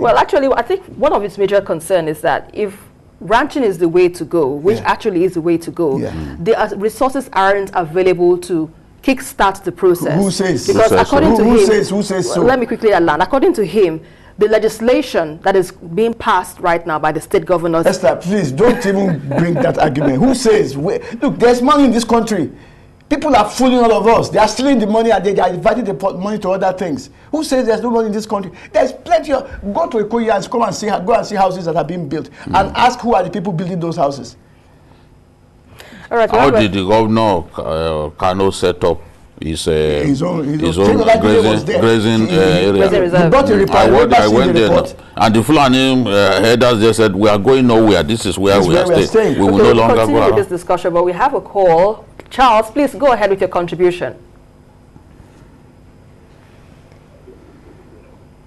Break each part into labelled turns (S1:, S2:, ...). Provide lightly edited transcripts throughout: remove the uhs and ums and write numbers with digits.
S1: Well, actually, I think one of its major concern is that if ranching is the way to go, which actually is the way to go, the resources aren't available to kickstart the process.
S2: Who says?
S1: Because according to him,
S2: who says so?
S1: Let me quickly align. According to him, the legislation that is being passed right now by the state governors.
S2: Esther, please don't even bring that argument. Who says? Look, there's money in this country. People are fooling all of us. They are stealing the money and they are diverting the money to other things. Who says there's no money in this country? There's plenty of. Go to Ikoyi and go and see houses that are being built and ask who are the people building those houses.
S1: All right.
S3: How did the governor of Kano set up his own grazing area? I went there, and the Fulani headers just said, "We are going nowhere. This is where we are staying. We will no longer go
S1: continue
S3: around."
S1: With this discussion, but we have a call. Charles, please go ahead with your contribution.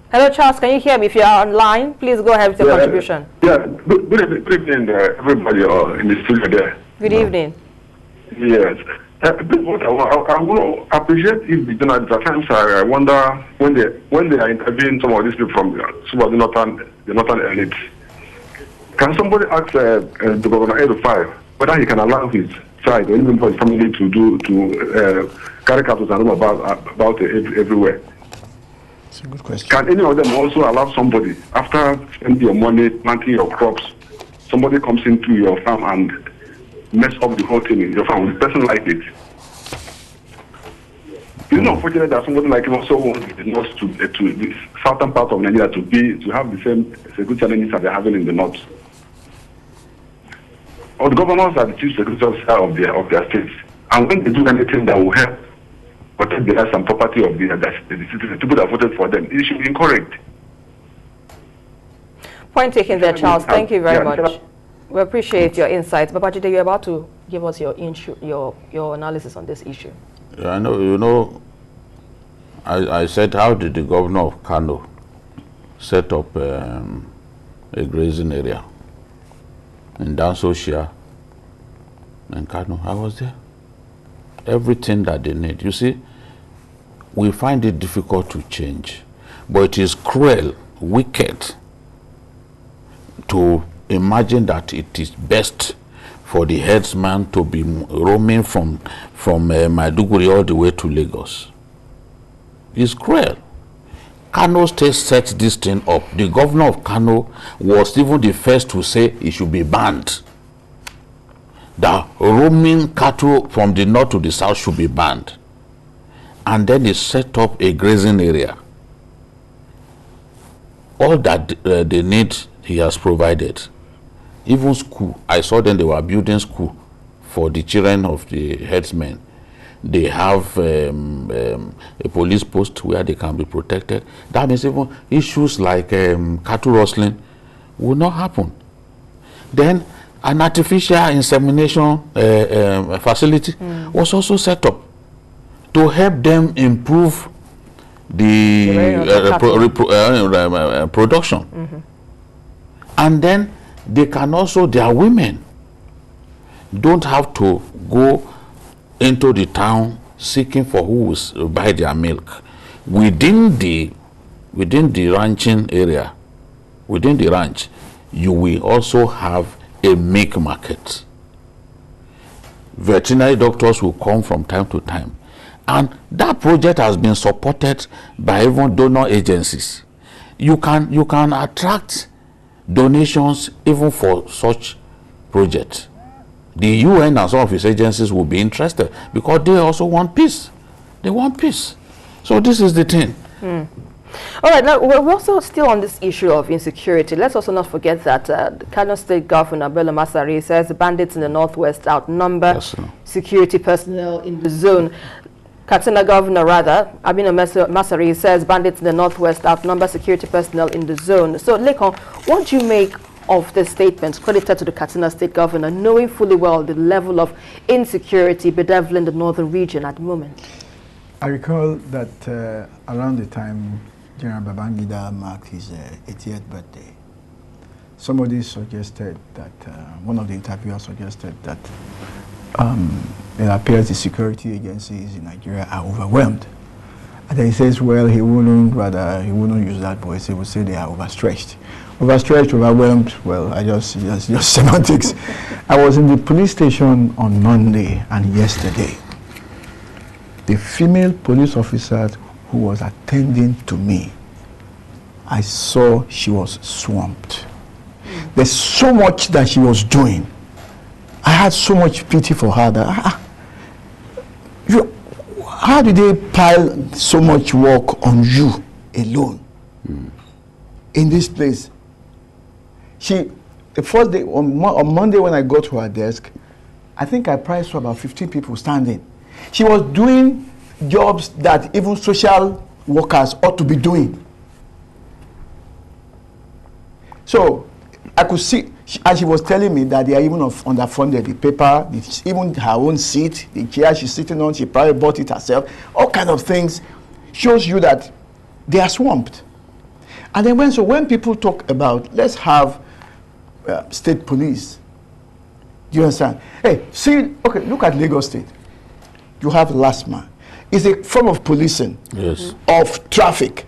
S1: Hello, Charles. Can you hear me? If you are online, please go ahead with your contribution.
S4: Yeah. Good evening, everybody in the studio there.
S1: Good evening.
S4: Yes. I will appreciate if the journalists at times I wonder when they are interviewing some of these people from the northern elite. Can somebody ask the Governor El-Rufai whether he can allow his side or even for his family to carry cattle and roam about everywhere?
S2: It's a good question.
S4: Can any of them also allow somebody, after spending your money planting your crops, somebody comes into your farm and mess up the whole thing in your farm? The person like it. It's not unfortunate that somebody like him also wants to the southern part of Nigeria to have the same security challenges that they're having in the north. Or the governors are the chief security officer of their states, and when they do anything that will help protect the rights and property of the citizens, people that voted for them, it should be encouraged.
S1: Point taken there, Charles. Thank you very much. We appreciate your insights. Babajide, you're about to give us your analysis on this issue.
S3: Yeah, I know. You know, I said, how did the governor of Kano set up a grazing area in Dansoshia and Kano? I was there. Everything that they need. You see, we find it difficult to change, but it is cruel, wicked to imagine that it is best for the headsman to be roaming from Maiduguri all the way to Lagos. It's cruel. Kano State set this thing up. The governor of Kano was even the first to say it should be banned. The roaming cattle from the north to the south should be banned. And then they set up a grazing area. All that they need, he has provided. Even school, I saw them, they were building school for the children of the headsmen. They have a police post where they can be protected. That means even issues like cattle rustling will not happen. Then an artificial insemination facility was also set up to help them improve the production. And then they can also, their women don't have to go into the town seeking for who will buy their milk. Within the ranching area, within the ranch, you will also have a milk market. Veterinary doctors will come from time to time. And that project has been supported by even donor agencies. You can attract donations even for such projects. The UN and some of its agencies will be interested because they also want peace. They want peace. So this is the thing.
S1: All right, now we're also still on this issue of insecurity. Let's also not forget that Kano State Governor Bello Masari says the bandits in the northwest outnumber security personnel in the zone. Katsina Governor, Abina Masari, says bandits in the northwest outnumber security personnel in the zone. So, Lekon, what do you make of the statements credited to the Katsina State Governor, knowing fully well the level of insecurity bedeviling the northern region at the moment?
S5: I recall that around the time General Babangida marked his 80th birthday, somebody suggested that, one of the interviewers suggested that it appears the security agencies in Nigeria are overwhelmed. And then he says, well, he wouldn't use that voice. He would say they are overstretched. Overstretched, overwhelmed, well, it's just semantics. I was in the police station on Monday and yesterday. The female police officer who was attending to me, I saw she was swamped. There's so much that she was doing. I had so much pity for her that, how did they pile so much work on you alone in this place? The first day, on Monday when I got to her desk, I think I priced for about 15 people standing. She was doing jobs that even social workers ought to be doing. So I could see, and she was telling me that they are even underfunded. The paper, even her own seat, the chair she's sitting on, she probably bought it herself. All kind of things shows you that they are swamped. And then when people talk about, let's have state police, do you understand? Hey, see, okay, look at Lagos State. You have LASMA. It's a form of policing of traffic.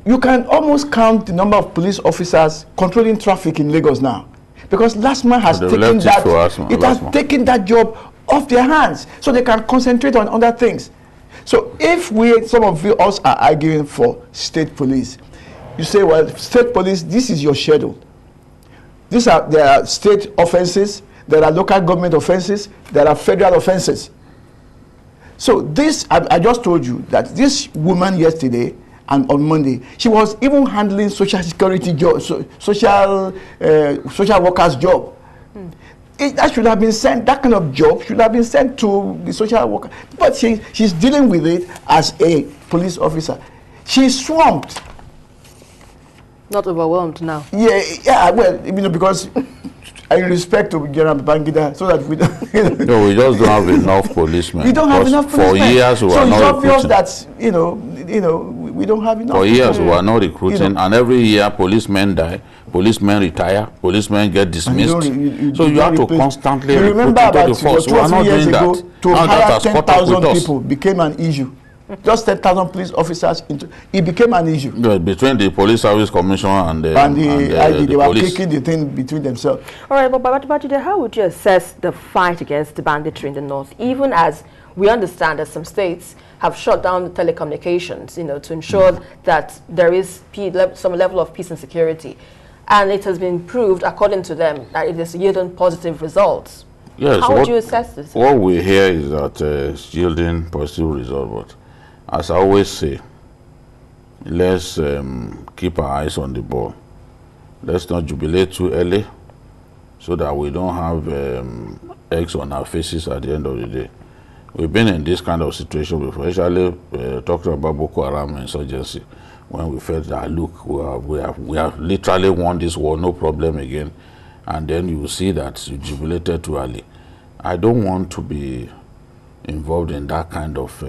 S5: You can almost count the number of police officers controlling traffic in Lagos now, because LASMA has taken that job off their hands, so they can concentrate on other things. So if some of us are arguing for state police, you say, well, state police, this is your schedule. There are state offenses, there are local government offenses, there are federal offenses. So this, I just told you that this woman yesterday and on Monday, she was even handling social security job, social workers' job. That should have been sent, that kind of job should have been sent to the social worker. But she's dealing with it as a police officer. She's swamped.
S1: Not overwhelmed now.
S5: Yeah, well, because in respect to General Babangida, so that we don't.
S3: No, we just don't have enough policemen.
S5: We don't have enough policemen.
S3: For years, we are not recruiting.
S5: So it's obvious that we don't have enough.
S3: For years, we are not recruiting, and every year, policemen die, policemen retire, policemen get dismissed. So you have to constantly recruit.
S5: Remember about 2 or 3 years ago, to hire 10,000 people became an issue. Just 10,000 police officers, it became an issue.
S3: Between the Police Service Commission and the
S5: ID, they were
S3: police.
S5: taking the thing between themselves.
S1: All right, but Babajide, how would you assess the fight against the banditry in the north, even as we understand that some states have shut down the telecommunications, to ensure that there is some level of peace and security, and it has been proved, according to them, that it is yielding positive results.
S3: Yes.
S1: How would you assess this?
S3: What we hear is that it's yielding positive results, but as I always say, let's keep our eyes on the ball. Let's not jubilate too early so that we don't have eggs on our faces at the end of the day. We've been in this kind of situation before, especially talking about Boko Haram insurgency, when we felt that, look, we have literally won this war, no problem again, and then you see that you jubilated too early. I don't want to be involved in that kind of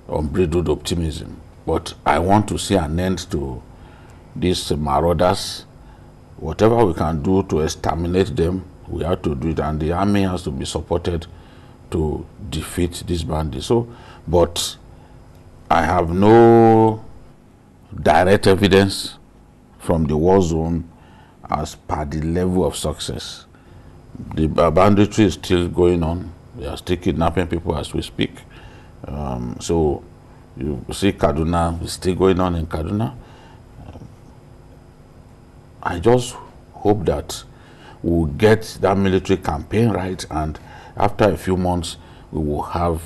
S3: unbridled optimism, but I want to see an end to these marauders. Whatever we can do to exterminate them, we have to do it, and the army has to be supported to defeat these bandits. But I have no direct evidence from the war zone as per the level of success. The banditry is still going on. They are still kidnapping people as we speak. So you see Kaduna is still going on in Kaduna. I just hope that we'll get that military campaign right, and after a few months we will have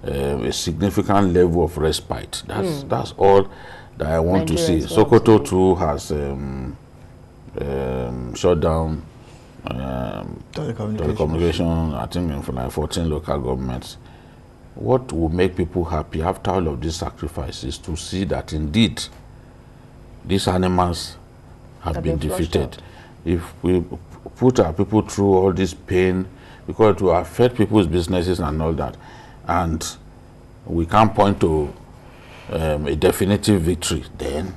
S3: a significant level of respite. That's all that I want to see. Sokoto too has shut down telecommunication, I think in 14 local governments. What will make people happy after all of these sacrifices to see that indeed these animals have been defeated. If we put our people through all this pain, because it will affect people's businesses and all that, and we can't point to a definitive victory, then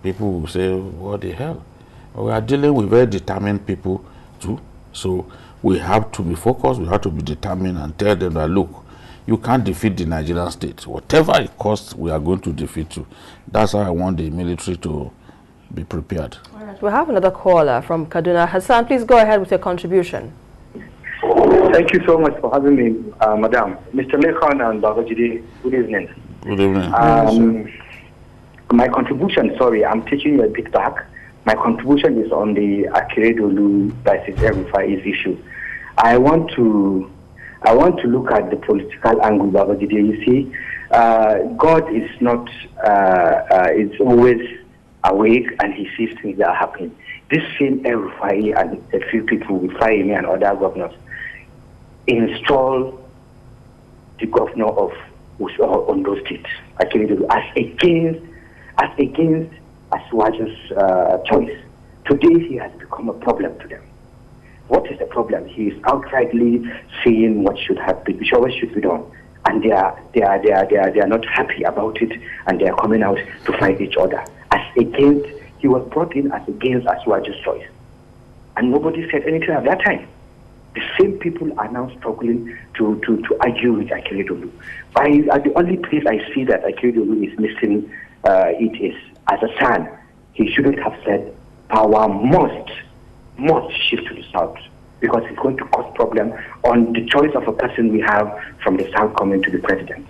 S3: people will say, what the hell? We are dealing with very determined people too, so we have to be focused, we have to be determined and tell them that, look, You can't defeat the Nigerian state. Whatever it costs, we are going to defeat you. That's how I want the military to be prepared.
S1: All right. We have another caller from Kaduna. Hassan, please go ahead with your contribution.
S6: Thank you so much for having me, Madam. Mr. Lekhan and Babajide, good evening.
S3: Good evening.
S6: My contribution, sorry, I'm taking you a bit back. My contribution is on the Akeredolu versus El-Rufai issue. I want to look at the political angle, Babajide. You see, God is not, is always awake and he sees things that are happening. This same El-Rufai and a few people with Fahimi and other governors install the governor of Ondo State, Akeredolu, as against Asiwaju's choice. Today he has become a problem to them. What is the problem? He is outrightly saying what should be done, and they are not happy about it, and they are coming out to fight each other. He was brought in as against Asiwaju's choice, and nobody said anything at that time. The same people are now struggling to argue with Akeredolu. The only place I see that Akeredolu is missing it is as a son. He shouldn't have said power must shift to the south, because it's going to cause problem on the choice of a person we have from the south coming to the president.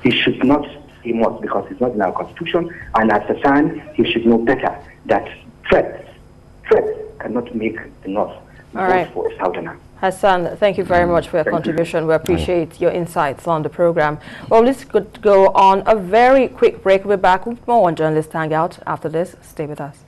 S6: He should not say must, because it's not in our constitution, and as a son, he should know better that threats cannot make the north vote for a southerner.
S1: Hassan, thank you very much for your contribution. We appreciate your insights on the program. Well, let's go on a very quick break. We'll be back with more on Journalist Hangout after this. Stay with us.